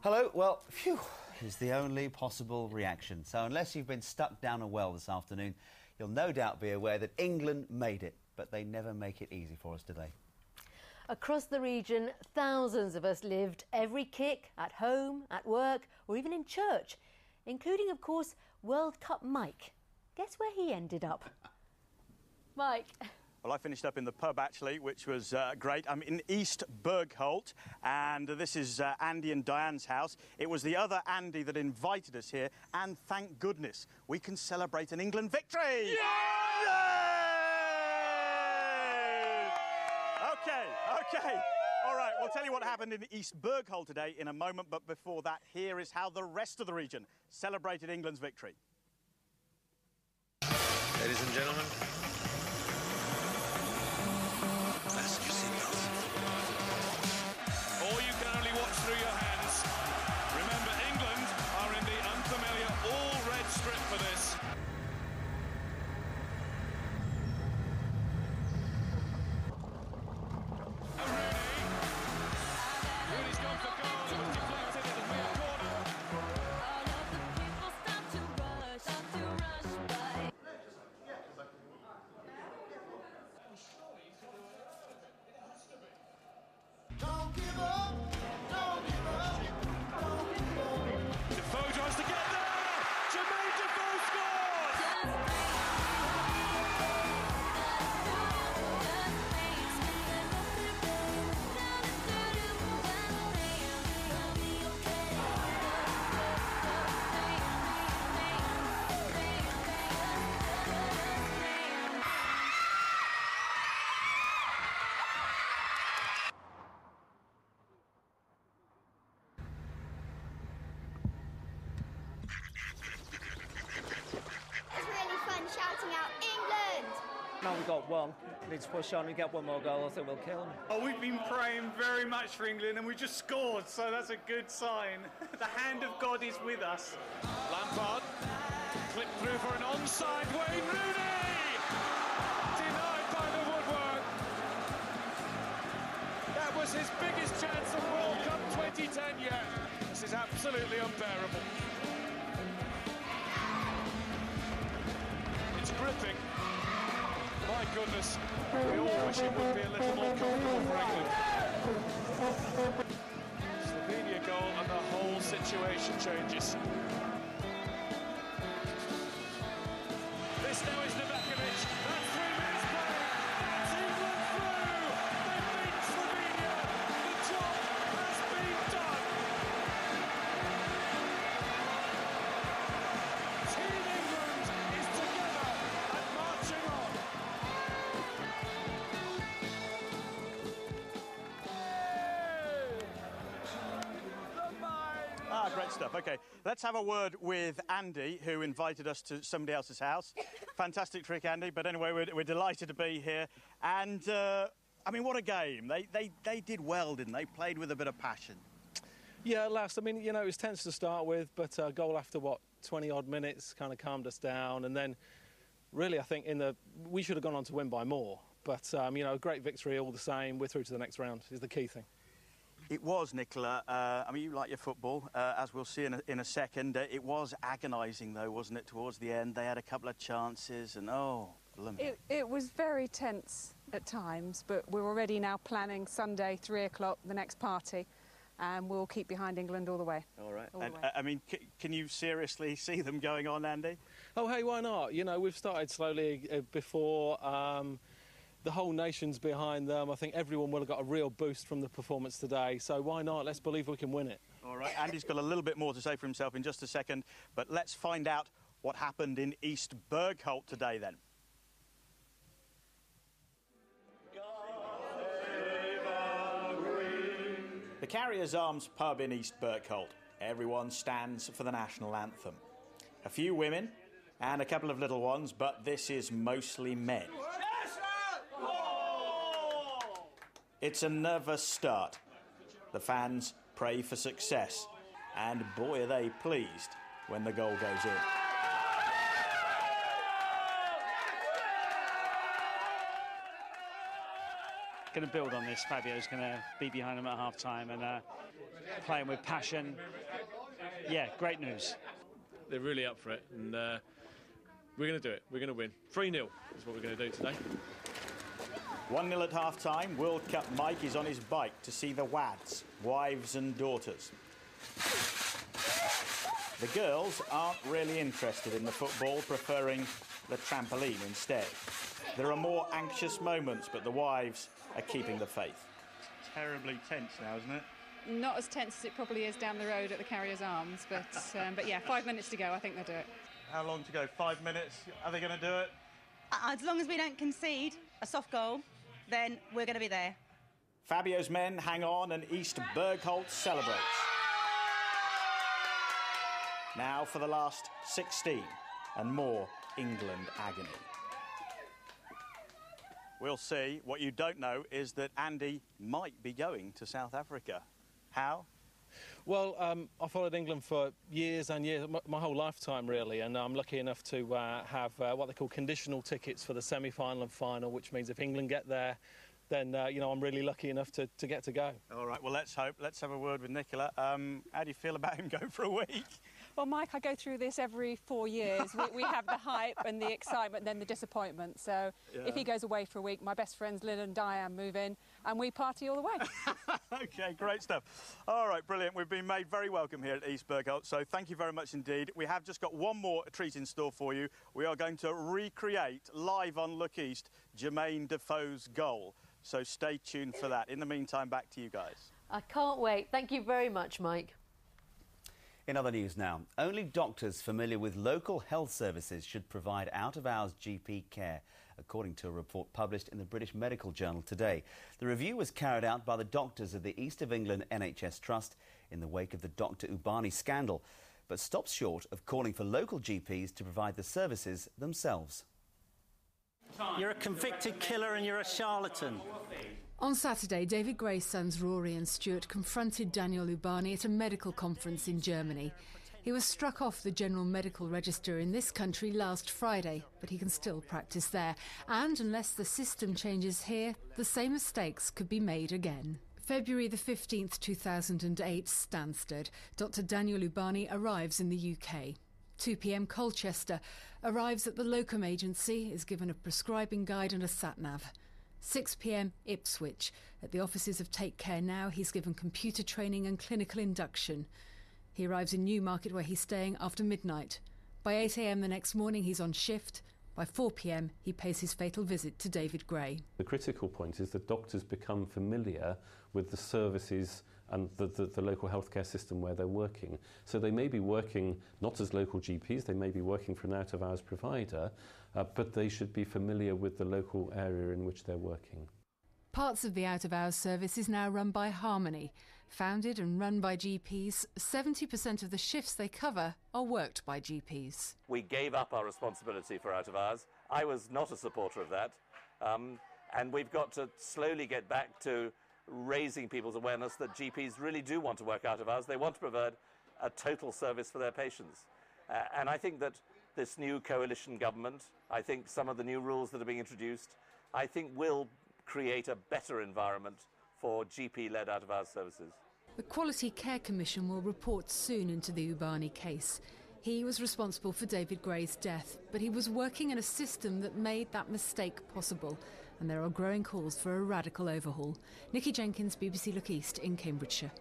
Hello. Well, phew, is the only possible reaction. So unless you've been stuck down a well this afternoon, you'll no doubt be aware that England made it, but they never make it easy for us, do they? Across the region, thousands of us lived every kick at home, at work, or even in church, including, of course, World Cup Mike. Guess where he ended up? Mike. Well, I finished up in the pub, actually, which was great. I'm in East Bergholt, and this is Andy and Diane's house. It was the other Andy that invited us here, and thank goodness we can celebrate an England victory! Yay! OK. All right, we'll tell you what happened in East Bergholt today in a moment, but before that, here is how the rest of the region celebrated England's victory. Ladies and gentlemen, fasten your seatbelts. Or you can only watch through your hands. Remember, England are in the unfamiliar all-red strip for this. Rooney's gone for goal. It was deflected in the far corner. All of the people start to rush by. Don't give up, don't give up, don't give up. Defoe tries to get there. Jermaine Defoe scores. It's really fun shouting out England! Now we've got one. We need to push on and get one more goal. I think we'll kill them. Oh, we've been praying very much for England and we just scored, so that's a good sign. The hand of God is with us. Lampard clipped through for an onside. Wayne Rooney denied by the woodwork. That was his biggest chance of World Cup 2010 yet. This is absolutely unbearable. It's gripping. My goodness, we all wish it would be a little more comfortable for England. Slovenia goal and the whole situation changes. This now is Novakovic. That's 3 minutes played. That's England through. They beat Slovenia. The job has been done. Team England is together and marching on. Ah, great stuff. OK, let's have a word with Andy, who invited us to somebody else's house. Fantastic trick, Andy. But anyway, we're delighted to be here. And, I mean, what a game. They did well, didn't they? Played with a bit of passion. Yeah, last. I mean, you know, it was tense to start with, but a goal after, 20-odd minutes kind of calmed us down. And then, really, I think we should have gone on to win by more. But, you know, a great victory all the same. We're through to the next round is the key thing. It was, Nicola. I mean, you like your football, as we'll see in a second. It was agonising, though, wasn't it, towards the end? They had a couple of chances and, oh, blimey. It was very tense at times, but we're already now planning Sunday, 3 o'clock, the next party, and we'll keep behind England all the way. All right. All the way. I mean, can you seriously see them going on, Andy? Oh, hey, why not? You know, we've started slowly before. The whole nation's behind them. I think everyone will have got a real boost from the performance today. So why not? Let's believe we can win it. All right. Andy's got a little bit more to say for himself in just a second. But let's find out what happened in East Bergholt today, then. The Carriers Arms pub in East Bergholt. Everyone stands for the national anthem. A few women and a couple of little ones, but this is mostly men. It's a nervous start. The fans pray for success, and boy are they pleased when the goal goes in. Going to build on this. Fabio's going to be behind him at half-time, and playing with passion. Yeah, great news. They're really up for it, and we're going to do it. We're going to win. 3-0 is what we're going to do today. 1-0 at half-time. World Cup Mike is on his bike to see the wads, wives and daughters. The girls aren't really interested in the football, preferring the trampoline instead. There are more anxious moments, but the wives are keeping the faith. Terribly tense now, isn't it? Not as tense as it probably is down the road at the Carrier's Arms, but yeah, 5 minutes to go. I think they'll do it. How long to go? 5 minutes? Are they going to do it? As long as we don't concede a soft goal, then we're going to be there. Fabio's men hang on and East Bergholt celebrates. Now for the last 16 and more England agony. We'll see. What you don't know is that Andy might be going to South Africa. How? Well, I followed England for years and years, my whole lifetime really, and I'm lucky enough to have what they call conditional tickets for the semi-final and final, which means if England get there, then, you know, I'm really lucky enough to get to go. All right, well, let's hope. Let's have a word with Nicola. How do you feel about him going for a week? Well, Mike, I go through this every 4 years. We have the hype and the excitement and then the disappointment. So if he goes away for a week, my best friends Lynn and Diane move in and we party all the way. OK, great stuff. All right, brilliant. We've been made very welcome here at East Bergholt, so thank you very much indeed. We have just got one more treat in store for you. We are going to recreate, live on Look East, Jermaine Defoe's goal. So stay tuned for that. In the meantime, back to you guys. I can't wait. Thank you very much, Mike. In other news now, only doctors familiar with local health services should provide out-of-hours GP care, according to a report published in the British Medical Journal today. The review was carried out by the doctors of the East of England NHS Trust in the wake of the Dr Ubani scandal, but stops short of calling for local GPs to provide the services themselves. You're a convicted killer and you're a charlatan. On Saturday, David Gray's sons Rory and Stuart confronted Daniel Ubani at a medical conference in Germany. He was struck off the General Medical Register in this country last Friday, but he can still practice there. And unless the system changes here, the same mistakes could be made again. February the 15th, 2008, Stansted. Dr Daniel Ubani arrives in the UK. 2 p.m. Colchester. Arrives at the locum agency, is given a prescribing guide and a sat-nav. 6 p.m. Ipswich. At the offices of Take Care Now, he's given computer training and clinical induction. He arrives in Newmarket, where he's staying, after midnight. By 8 a.m. the next morning, he's on shift. By 4 p.m, he pays his fatal visit to David Gray. The critical point is that doctors become familiar with the services and the local healthcare system where they're working. So they may be working not as local GPs, they may be working for an out-of-hours provider, but they should be familiar with the local area in which they're working. Parts of the out-of-hours service is now run by Harmony. Founded and run by GPs, 70% of the shifts they cover are worked by GPs. We gave up our responsibility for out-of-hours. I was not a supporter of that. And we've got to slowly get back to raising people's awareness that GPs really do want to work out of hours. They want to provide a total service for their patients. And I think that this new coalition government, I think some of the new rules that are being introduced, I think will create a better environment for GP-led out-of-hours services. The Quality Care Commission will report soon into the Ubani case. He was responsible for David Gray's death, but he was working in a system that made that mistake possible, and there are growing calls for a radical overhaul. Nikki Jenkins, BBC Look East in Cambridgeshire.